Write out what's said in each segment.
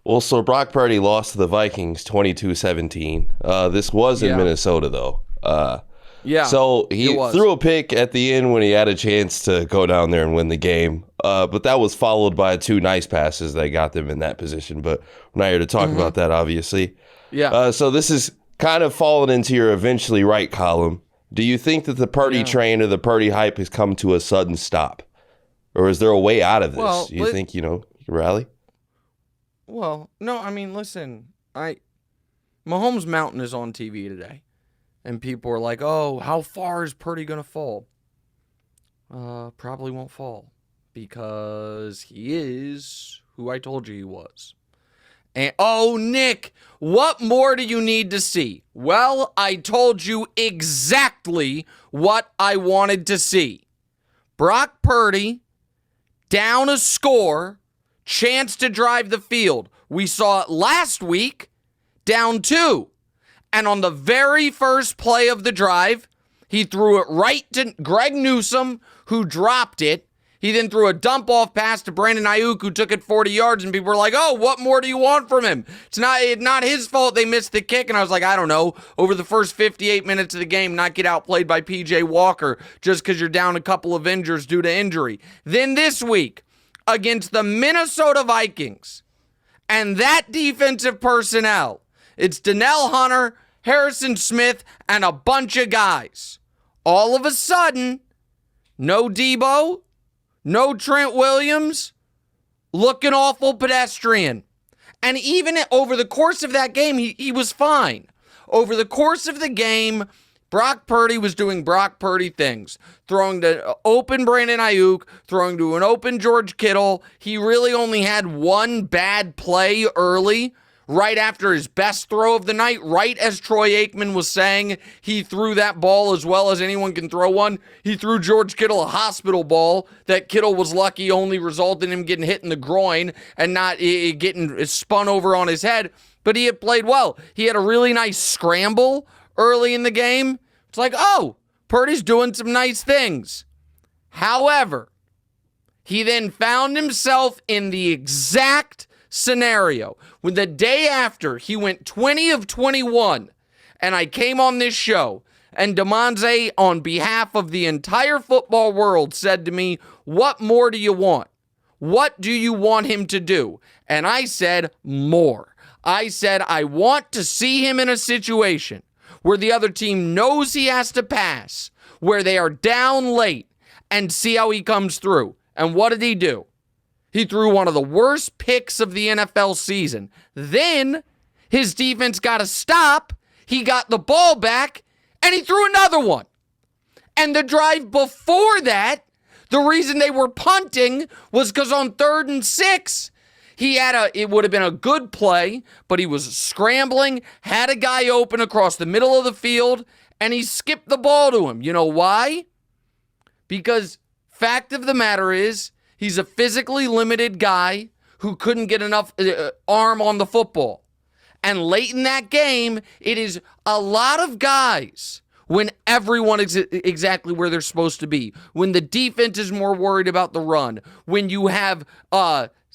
Well, so Brock Purdy lost to the Vikings 22-17. This was in Minnesota, though. So he threw a pick at the end when he had a chance to go down there and win the game. But that was followed by 2 nice passes that got them in that position. But we're not here to talk about that, obviously. So this is kind of fallen into your eventually right column. Do you think that the Purdy train or the Purdy hype has come to a sudden stop? Or is there a way out of this? Well, Do you think, you can rally? Well, no, I mean, listen, Mahomes Mountain is on TV today. And people are like, oh, how far is Purdy going to fall? Probably won't fall. Because he is who I told you he was. And, oh, Nick, what more do you need to see? Well, I told you exactly what I wanted to see. Brock Purdy, down a score, chance to drive the field. We saw it last week, down 2. And on the very first play of the drive, he threw it right to Greg Newsome, who dropped it. He then threw a dump-off pass to Brandon Ayuk, who took it 40 yards, and people were like, oh, what more do you want from him? It's not his fault they missed the kick. And I was like, I don't know, over the first 58 minutes of the game, not get outplayed by P.J. Walker just because you're down a couple of injuries due to injury. Then this week, against the Minnesota Vikings, and that defensive personnel, it's Danielle Hunter, Harrison Smith, and a bunch of guys. All of a sudden, no Debo, no Trent Williams, looking awful pedestrian. And even over the course of that game, he was fine. Over the course of the game, Brock Purdy was doing Brock Purdy things. Throwing to open Brandon Ayuk, throwing to an open George Kittle. He really only had one bad play early, right after his best throw of the night, right as Troy Aikman was saying he threw that ball as well as anyone can throw one. He threw George Kittle a hospital ball that Kittle was lucky only resulted in him getting hit in the groin and not getting spun over on his head, but he had played well. He had a really nice scramble early in the game. It's like, oh, Purdy's doing some nice things. However, he then found himself in the exact scenario when the day after he went 20 of 21 and I came on this show and DeMonze, on behalf of the entire football world, said to me, what more do you want? What do you want him to do? And I said, more. I said, I want to see him in a situation where the other team knows he has to pass, where they are down late, and see how he comes through. And what did he do? He threw one of the worst picks of the NFL season. Then his defense got a stop. He got the ball back, and he threw another one. And the drive before that, the reason they were punting was because on 3rd and 6, it would have been a good play, but he was scrambling, had a guy open across the middle of the field, and he skipped the ball to him. You know why? Because fact of the matter is, he's a physically limited guy who couldn't get enough arm on the football. And late in that game, it is a lot of guys when everyone is exactly where they're supposed to be, when the defense is more worried about the run, when you have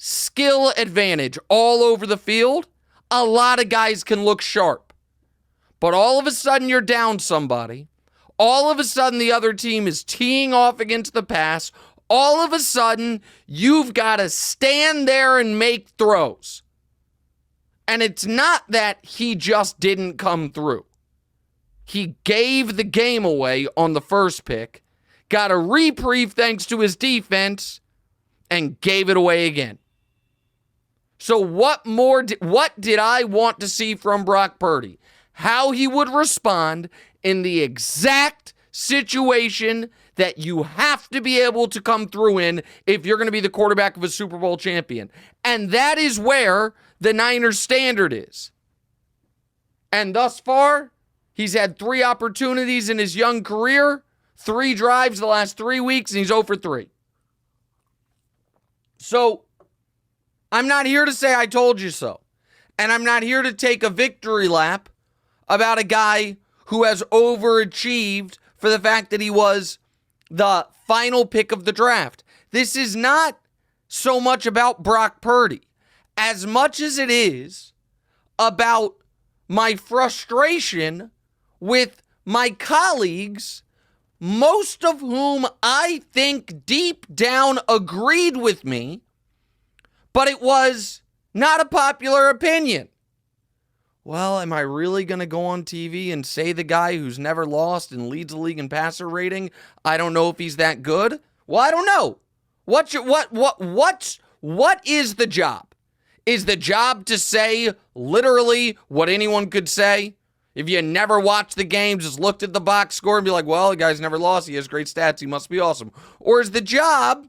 skill advantage all over the field, a lot of guys can look sharp. But all of a sudden you're down somebody. All of a sudden the other team is teeing off against the pass. All of a sudden you've got to stand there and make throws. And it's not that he just didn't come through. He gave the game away on the first pick, got a reprieve thanks to his defense, and gave it away again. So what did I want to see from Brock Purdy? How he would respond in the exact situation that you have to be able to come through in if you're going to be the quarterback of a Super Bowl champion. And that is where the Niners standard is. And thus far, he's had 3 opportunities in his young career, 3 drives the last 3 weeks, and he's 0 for 3. So, I'm not here to say I told you so. And I'm not here to take a victory lap about a guy who has overachieved for the fact that he was the final pick of the draft. This is not so much about Brock Purdy as much as it is about my frustration with my colleagues, most of whom I think deep down agreed with me, but it was not a popular opinion. Well, am I really going to go on TV and say the guy who's never lost and leads the league in passer rating, I don't know if he's that good? Well, I don't know. What is the job? Is the job to say literally what anyone could say? If you never watched the game, just looked at the box score and be like, well, the guy's never lost. He has great stats. He must be awesome. Or is the job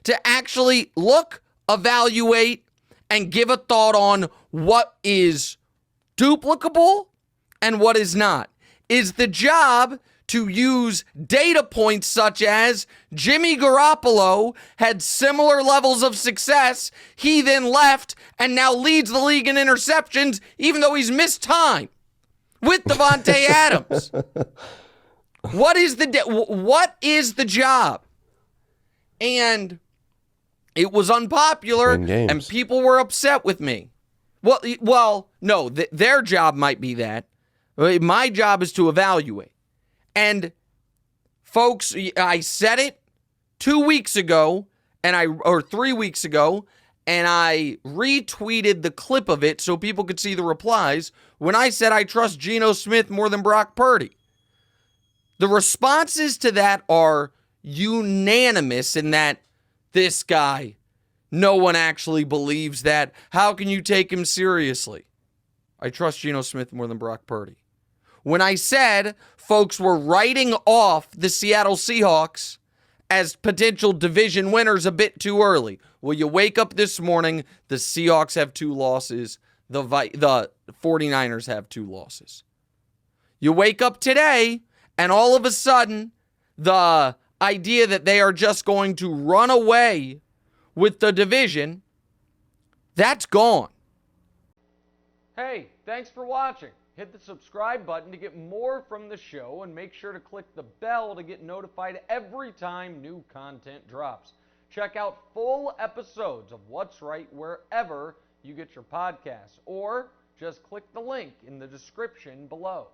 to actually look, evaluate, and give a thought on what is duplicable and what is not? Is the job to use data points such as Jimmy Garoppolo had similar levels of success, he then left and now leads the league in interceptions even though he's missed time with Devontae Adams? What is the job? And it was unpopular and people were upset with me. Well, no, their job might be that. My job is to evaluate. And folks, I said it 2 weeks ago, or 3 weeks ago, and I retweeted the clip of it so people could see the replies when I said I trust Geno Smith more than Brock Purdy. The responses to that are unanimous in that this guy, no one actually believes that. How can you take him seriously? I trust Geno Smith more than Brock Purdy. When I said folks were writing off the Seattle Seahawks as potential division winners a bit too early. Well, you wake up this morning, the Seahawks have 2 losses. The 49ers have 2 losses. You wake up today, and all of a sudden, the idea that they are just going to run away with the division, that's gone. Hey, thanks for watching. Hit the subscribe button to get more from the show, and make sure to click the bell to get notified every time new content drops. Check out full episodes of What's Right wherever you get your podcasts, or just click the link in the description below.